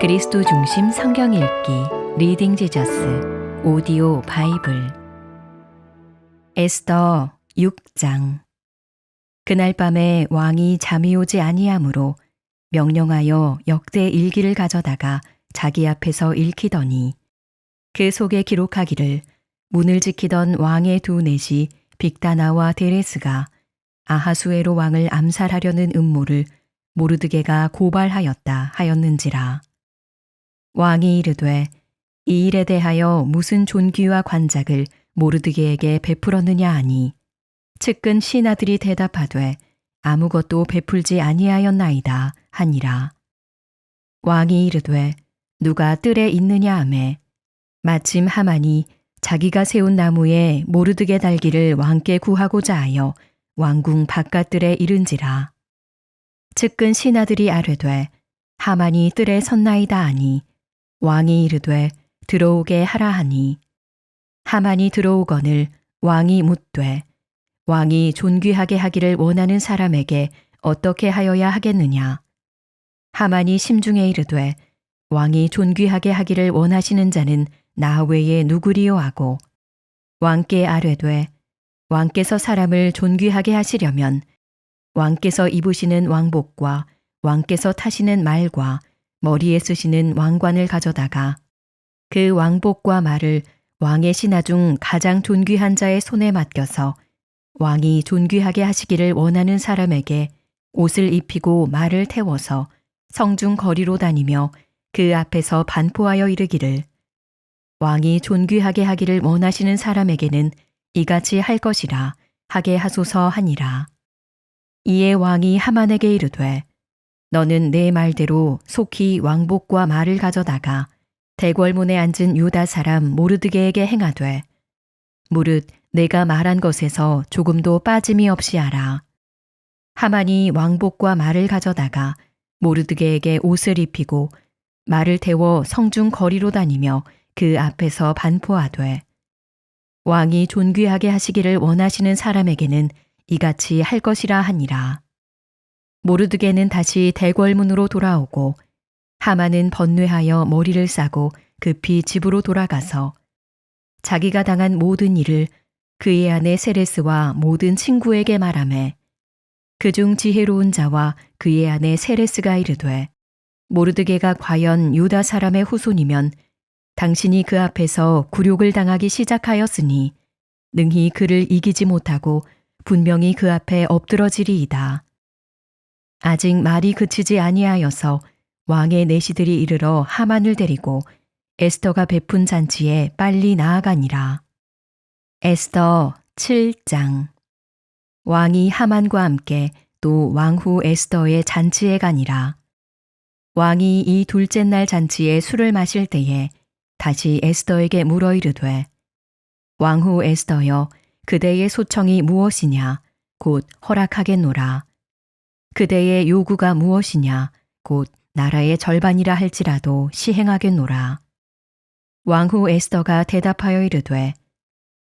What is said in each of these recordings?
그리스도 중심 성경 읽기 리딩 지저스 오디오 바이블 에스더 6장. 그날 밤에 왕이 잠이 오지 아니하므로 명령하여 역대 일기를 가져다가 자기 앞에서 읽히더니 그 속에 기록하기를 문을 지키던 왕의 두 넷이 빅다나와 데레스가 아하수에로 왕을 암살하려는 음모를 모르드게가 고발하였다 하였는지라. 왕이 이르되 이 일에 대하여 무슨 존귀와 관작을 모르드게에게 베풀었느냐 하니 측근 신하들이 대답하되 아무것도 베풀지 아니하였나이다 하니라. 왕이 이르되 누가 뜰에 있느냐 하매 마침 하만이 자기가 세운 나무에 모르드게 달기를 왕께 구하고자 하여 왕궁 바깥뜰에 이른지라. 측근 신하들이 아뢰되 하만이 뜰에 섰나이다 하니 왕이 이르되 들어오게 하라 하니 하만이 들어오거늘 왕이 묻되 왕이 존귀하게 하기를 원하는 사람에게 어떻게 하여야 하겠느냐. 하만이 심중에 이르되 왕이 존귀하게 하기를 원하시는 자는 나 외에 누구리요 하고 왕께 아뢰되 왕께서 사람을 존귀하게 하시려면 왕께서 입으시는 왕복과 왕께서 타시는 말과 머리에 쓰시는 왕관을 가져다가 그 왕복과 말을 왕의 신하 중 가장 존귀한 자의 손에 맡겨서 왕이 존귀하게 하시기를 원하는 사람에게 옷을 입히고 말을 태워서 성중 거리로 다니며 그 앞에서 반포하여 이르기를 왕이 존귀하게 하기를 원하시는 사람에게는 이같이 할 것이라 하게 하소서 하니라. 이에 왕이 하만에게 이르되 너는 내 말대로 속히 왕복과 말을 가져다가 대궐문에 앉은 유다 사람 모르드게에게 행하되 무릇 내가 말한 것에서 조금도 빠짐이 없이 하라. 하만이 왕복과 말을 가져다가 모르드게에게 옷을 입히고 말을 태워 성중 거리로 다니며 그 앞에서 반포하되 왕이 존귀하게 하시기를 원하시는 사람에게는 이같이 할 것이라 하니라. 모르드게는 다시 대궐문으로 돌아오고 하만은 번뇌하여 머리를 싸고 급히 집으로 돌아가서 자기가 당한 모든 일을 그의 아내 세레스와 모든 친구에게 말하매 그중 지혜로운 자와 그의 아내 세레스가 이르되 모르드게가 과연 유다 사람의 후손이면 당신이 그 앞에서 굴욕을 당하기 시작하였으니 능히 그를 이기지 못하고 분명히 그 앞에 엎드러지리이다. 아직 말이 그치지 아니하여서 왕의 내시들이 이르러 하만을 데리고 에스더가 베푼 잔치에 빨리 나아가니라. 에스더 7장. 왕이 하만과 함께 또 왕후 에스더의 잔치에 가니라. 왕이 이 둘째 날 잔치에 술을 마실 때에 다시 에스더에게 물어 이르되 왕후 에스더여 그대의 소청이 무엇이냐 곧 허락하겠노라. 그대의 요구가 무엇이냐 곧 나라의 절반이라 할지라도 시행하겠노라. 왕후 에스더가 대답하여 이르되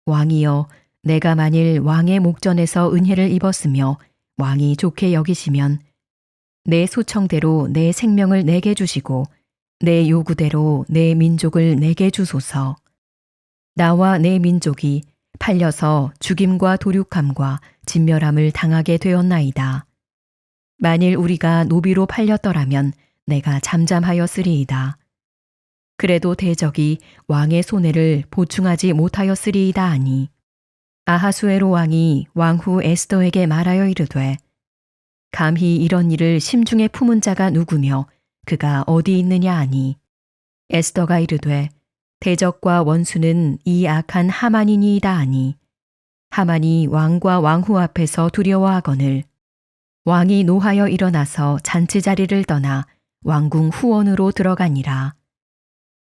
왕이여 내가 만일 왕의 목전에서 은혜를 입었으며 왕이 좋게 여기시면 내 소청대로 내 생명을 내게 주시고 내 요구대로 내 민족을 내게 주소서. 나와 내 민족이 팔려서 죽임과 도륙함과 진멸함을 당하게 되었나이다. 만일 우리가 노비로 팔렸더라면 내가 잠잠하였으리이다. 그래도 대적이 왕의 손해를 보충하지 못하였으리이다 하니 아하수에로 왕이 왕후 에스더에게 말하여 이르되 감히 이런 일을 심중에 품은 자가 누구며 그가 어디 있느냐 하니 에스더가 이르되 대적과 원수는 이 악한 하만이니이다 하니 하만이 왕과 왕후 앞에서 두려워하거늘 왕이 노하여 일어나서 잔치 자리를 떠나 왕궁 후원으로 들어가니라.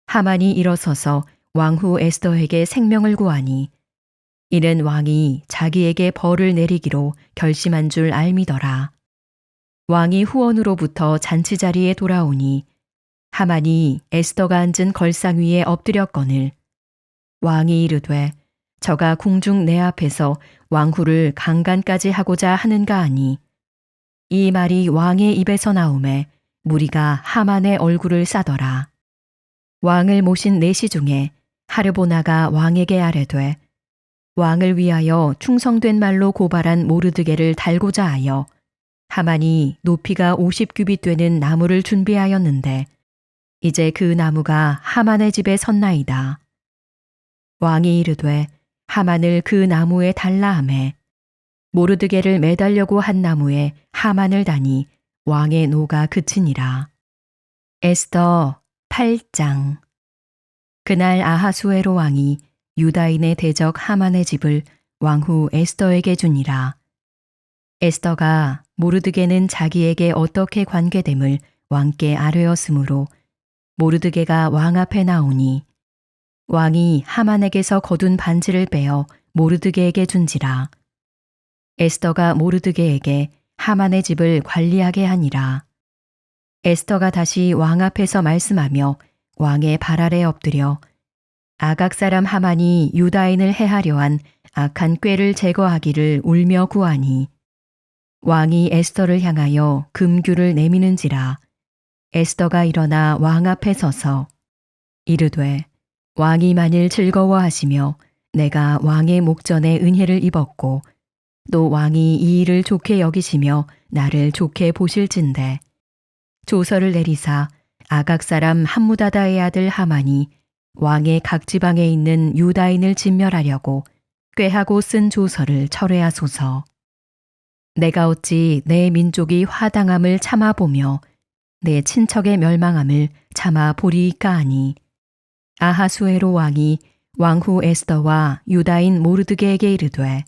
하만이 일어서서 왕후 에스더에게 생명을 구하니 이는 왕이 자기에게 벌을 내리기로 결심한 줄 알미더라. 왕이 후원으로부터 잔치 자리에 돌아오니 하만이 에스더가 앉은 걸상 위에 엎드렸거늘 왕이 이르되 저가 궁중 내 앞에서 왕후를 강간까지 하고자 하는가 하니 이 말이 왕의 입에서 나오매 무리가 하만의 얼굴을 싸더라. 왕을 모신 내시 중에 하르보나가 왕에게 아뢰되 왕을 위하여 충성된 말로 고발한 모르드게를 달고자 하여 하만이 높이가 50규빗 되는 나무를 준비하였는데 이제 그 나무가 하만의 집에 섰나이다. 왕이 이르되 하만을 그 나무에 달라 하매 모르드게를 매달려고 한 나무에 하만을 다니 왕의 노가 그치니라. 에스더 8장. 그날 아하수에로 왕이 유다인의 대적 하만의 집을 왕후 에스더에게 주니라. 에스더가 모르드게는 자기에게 어떻게 관계됨을 왕께 아뢰었으므로 모르드게가 왕 앞에 나오니 왕이 하만에게서 거둔 반지를 빼어 모르드게에게 준지라. 에스더가 모르드게에게 하만의 집을 관리하게 하니라. 에스더가 다시 왕 앞에서 말씀하며 왕의 발 아래 엎드려 아각 사람 하만이 유다인을 해하려 한 악한 꾀를 제거하기를 울며 구하니 왕이 에스더를 향하여 금규를 내미는지라. 에스더가 일어나 왕 앞에 서서 이르되 왕이 만일 즐거워하시며 내가 왕의 목전에 은혜를 입었고 또 왕이 이 일을 좋게 여기시며 나를 좋게 보실진대 조서를 내리사 아각 사람 함무다다의 아들 하만이 왕의 각 지방에 있는 유다인을 진멸하려고 꾀하고 쓴 조서를 철회하소서. 내가 어찌 내 민족이 화당함을 참아보며 내 친척의 멸망함을 참아 보리이까 하니 아하수에로 왕이 왕후 에스더와 유다인 모르드게에게 이르되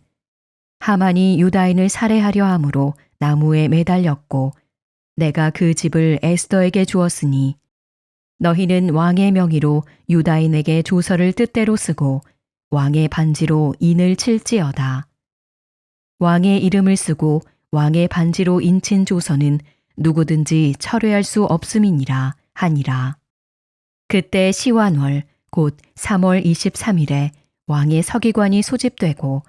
하만이 유다인을 살해하려 함으로 나무에 매달렸고 내가 그 집을 에스더에게 주었으니 너희는 왕의 명의로 유다인에게 조서를 뜻대로 쓰고 왕의 반지로 인을 칠지어다. 왕의 이름을 쓰고 왕의 반지로 인친 조서는 누구든지 철회할 수 없음이니라 하니라. 그때 시완월 곧 3월 23일에 왕의 서기관이 소집되고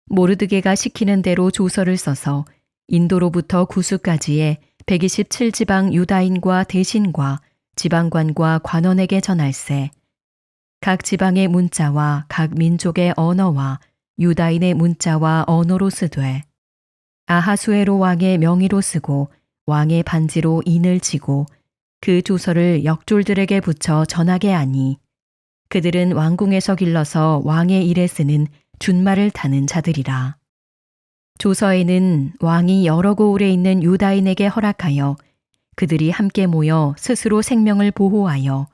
모르드게가 시키는 대로 조서를 써서 인도로부터 구스까지의 127지방 유다인과 대신과 지방관과 관원에게 전할세. 각 지방의 문자와 각 민족의 언어와 유다인의 문자와 언어로 쓰되 아하수에로 왕의 명의로 쓰고 왕의 반지로 인을 치고 그 조서를 역졸들에게 붙여 전하게 하니 그들은 왕궁에서 길러서 왕의 일에 쓰는 준말을 타는 자들이라. 조서에는 왕이 여러 고을에 있는 유다인에게 허락하여 그들이 함께 모여 스스로 생명을 보호하여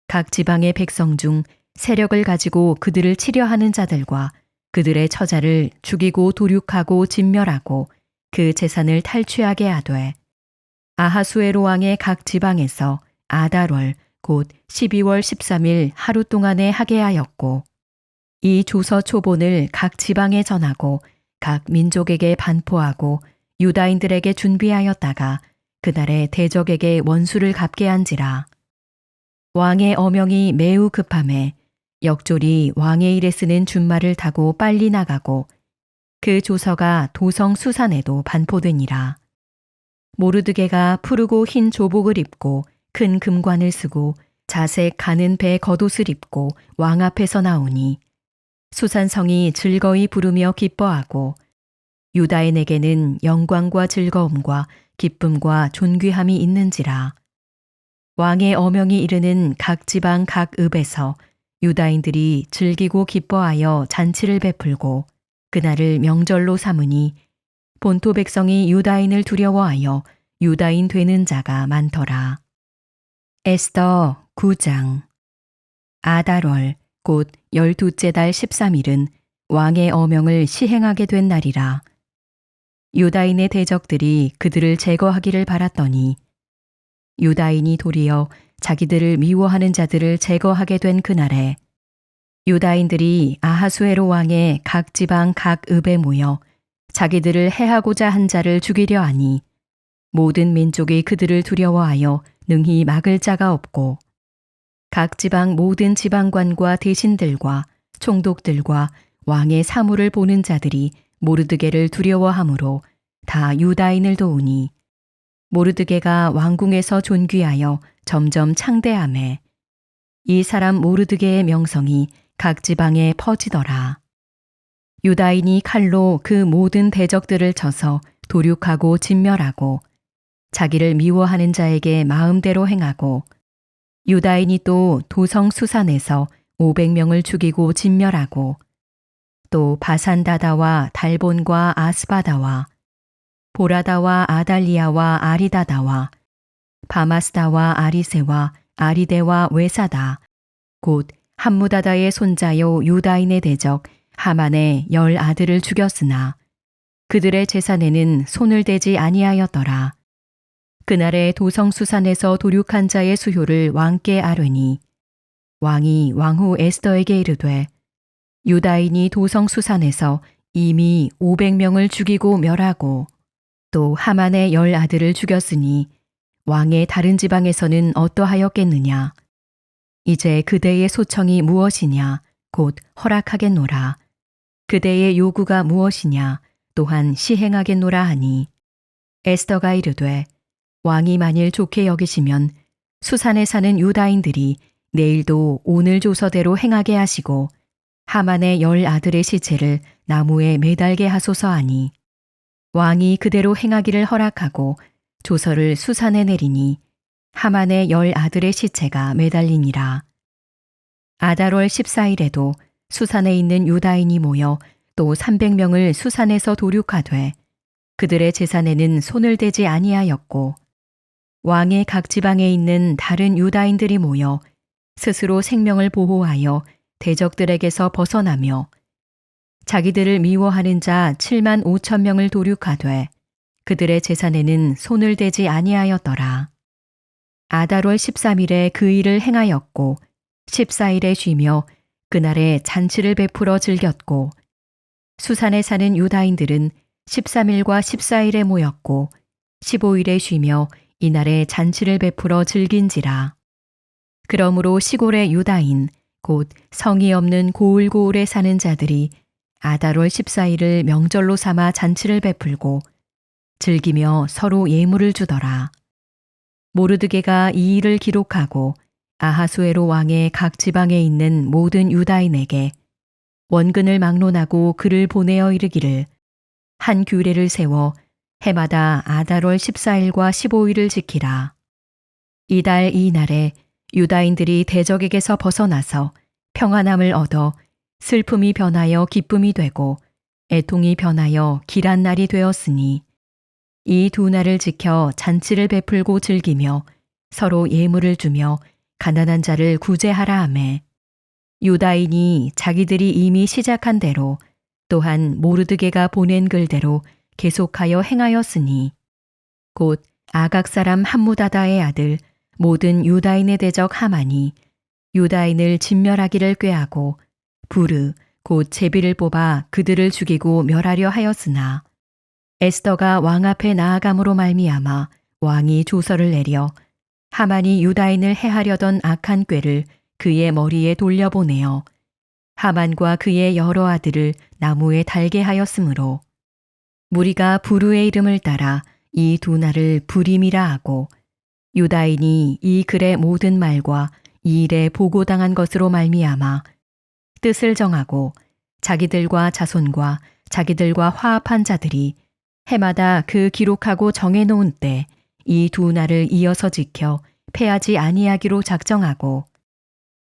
각 지방의 백성 중 세력을 가지고 그들을 치려하는 자들과 그들의 처자를 죽이고 도륙하고 진멸하고 그 재산을 탈취하게 하되 아하수에로 왕의 각 지방에서 아달월 곧 12월 13일 하루 동안에 하게 하였고 이 조서 초본을 각 지방에 전하고 각 민족에게 반포하고 유다인들에게 준비하였다가 그날에 대적에게 원수를 갚게 한지라. 왕의 어명이 매우 급함에 역졸이 왕의 일에 쓰는 준말을 타고 빨리 나가고 그 조서가 도성 수산에도 반포되니라. 모르드게가 푸르고 흰 조복을 입고 큰 금관을 쓰고 자색 가는 배 겉옷을 입고 왕 앞에서 나오니 수산성이 즐거이 부르며 기뻐하고 유다인에게는 영광과 즐거움과 기쁨과 존귀함이 있는지라. 왕의 어명이 이르는 각 지방 각 읍에서 유다인들이 즐기고 기뻐하여 잔치를 베풀고 그날을 명절로 삼으니 본토 백성이 유다인을 두려워하여 유다인 되는 자가 많더라. 에스더 9장. 아달월 곧 12째 달 13일은 왕의 어명을 시행하게 된 날이라. 유다인의 대적들이 그들을 제거하기를 바랐더니 유다인이 도리어 자기들을 미워하는 자들을 제거하게 된 그날에 유다인들이 아하수에로 왕의 각 지방 각 읍에 모여 자기들을 해하고자 한 자를 죽이려 하니 모든 민족이 그들을 두려워하여 능히 막을 자가 없고 각 지방 모든 지방관과 대신들과 총독들과 왕의 사물을 보는 자들이 모르드게를 두려워하므로 다 유다인을 도우니 모르드게가 왕궁에서 존귀하여 점점 창대하매 이 사람 모르드게의 명성이 각 지방에 퍼지더라. 유다인이 칼로 그 모든 대적들을 쳐서 도륙하고 진멸하고 자기를 미워하는 자에게 마음대로 행하고 유다인이 또 도성 수산에서 500명을 죽이고 진멸하고 또 바산다다와 달본과 아스바다와 보라다와 아달리아와 아리다다와 바마스다와 아리세와 아리데와 외사다 곧 함무다다의 손자요 유다인의 대적 하만의 10 아들을 죽였으나 그들의 재산에는 손을 대지 아니하였더라. 그날에 도성 수산에서 도륙한 자의 수효를 왕께 아뢰니 왕이 왕후 에스더에게 이르되 유다인이 도성 수산에서 이미 500명을 죽이고 멸하고 또 하만의 10 아들을 죽였으니 왕의 다른 지방에서는 어떠하였겠느냐. 이제 그대의 소청이 무엇이냐 곧 허락하겠노라. 그대의 요구가 무엇이냐 또한 시행하겠노라 하니 에스더가 이르되 왕이 만일 좋게 여기시면 수산에 사는 유다인들이 내일도 오늘 조서대로 행하게 하시고 하만의 10 아들의 시체를 나무에 매달게 하소서 하니 왕이 그대로 행하기를 허락하고 조서를 수산에 내리니 하만의 10 아들의 시체가 매달리니라. 아달월 14일에도 수산에 있는 유다인이 모여 또 300명을 수산에서 도륙하되 그들의 재산에는 손을 대지 아니하였고 왕의 각 지방에 있는 다른 유다인들이 모여 스스로 생명을 보호하여 대적들에게서 벗어나며 자기들을 미워하는 자 7만 5천 명을 도륙하되 그들의 재산에는 손을 대지 아니하였더라. 아달월 13일에 그 일을 행하였고 14일에 쉬며 그날에 잔치를 베풀어 즐겼고 수산에 사는 유다인들은 13일과 14일에 모였고 15일에 쉬며 이날에 잔치를 베풀어 즐긴지라. 그러므로 시골의 유다인 곧 성이 없는 고을고을에 사는 자들이 아달월 14일을 명절로 삼아 잔치를 베풀고 즐기며 서로 예물을 주더라. 모르드게가 이 일을 기록하고 아하수에로 왕의 각 지방에 있는 모든 유다인에게 원근을 막론하고 그를 보내어 이르기를 한 규례를 세워 해마다 아달월 14일과 15일을 지키라. 이달 이날에 유다인들이 대적에게서 벗어나서 평안함을 얻어 슬픔이 변하여 기쁨이 되고 애통이 변하여 길한 날이 되었으니 이 두 날을 지켜 잔치를 베풀고 즐기며 서로 예물을 주며 가난한 자를 구제하라 하매 유다인이 자기들이 이미 시작한 대로 또한 모르드게가 보낸 글대로 계속하여 행하였으니 곧 아각 사람 함무다다의 아들 모든 유다인의 대적 하만이 유다인을 진멸하기를 꾀하고 부르 곧 제비를 뽑아 그들을 죽이고 멸하려 하였으나 에스더가 왕 앞에 나아감으로 말미암아 왕이 조서를 내려 하만이 유다인을 해하려던 악한 꾀를 그의 머리에 돌려보내어 하만과 그의 여러 아들을 나무에 달게 하였으므로 무리가 부르의 이름을 따라 이 두 날을 부림이라 하고 유다인이 이 글의 모든 말과 이 일에 보고당한 것으로 말미암아 뜻을 정하고 자기들과 자손과 자기들과 화합한 자들이 해마다 그 기록하고 정해놓은 때 이 두 날을 이어서 지켜 패하지 아니하기로 작정하고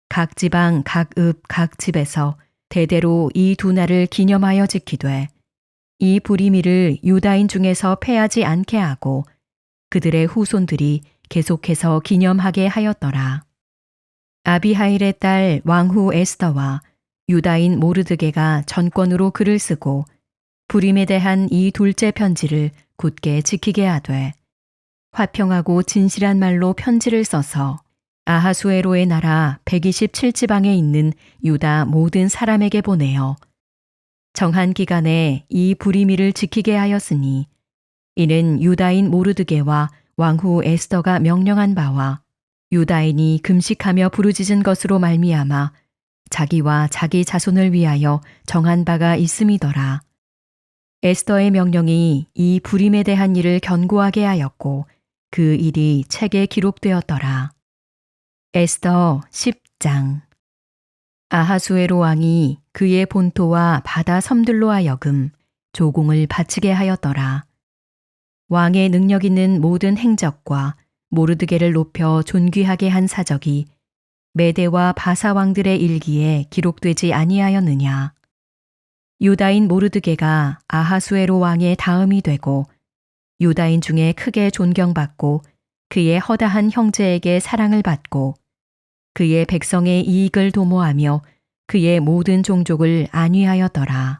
각 지방 각 읍 각 집에서 대대로 이 두 날을 기념하여 지키되 이 부리미를 유다인 중에서 패하지 않게 하고 그들의 후손들이 계속해서 기념하게 하였더라. 아비하일의 딸 왕후 에스더와 유다인 모르드게가 전권으로 글을 쓰고 부림에 대한 이 둘째 편지를 굳게 지키게 하되 화평하고 진실한 말로 편지를 써서 아하수에로의 나라 127지방에 있는 유다 모든 사람에게 보내어 정한 기간에 이 부리미를 지키게 하였으니 이는 유다인 모르드게와 왕후 에스더가 명령한 바와 유다인이 금식하며 부르짖은 것으로 말미암아 자기와 자기 자손을 위하여 정한 바가 있음이더라. 에스더의 명령이 이 부림에 대한 일을 견고하게 하였고 그 일이 책에 기록되었더라. 에스더 10장. 아하수에로 왕이 그의 본토와 바다 섬들로 하여금 조공을 바치게 하였더라. 왕의 능력 있는 모든 행적과 모르드게를 높여 존귀하게 한 사적이 메대와 바사 왕들의 일기에 기록되지 아니하였느냐. 유다인 모르드게가 아하수에로 왕의 다음이 되고 유다인 중에 크게 존경받고 그의 허다한 형제에게 사랑을 받고 그의 백성의 이익을 도모하며 그의 모든 종족을 안위하였더라.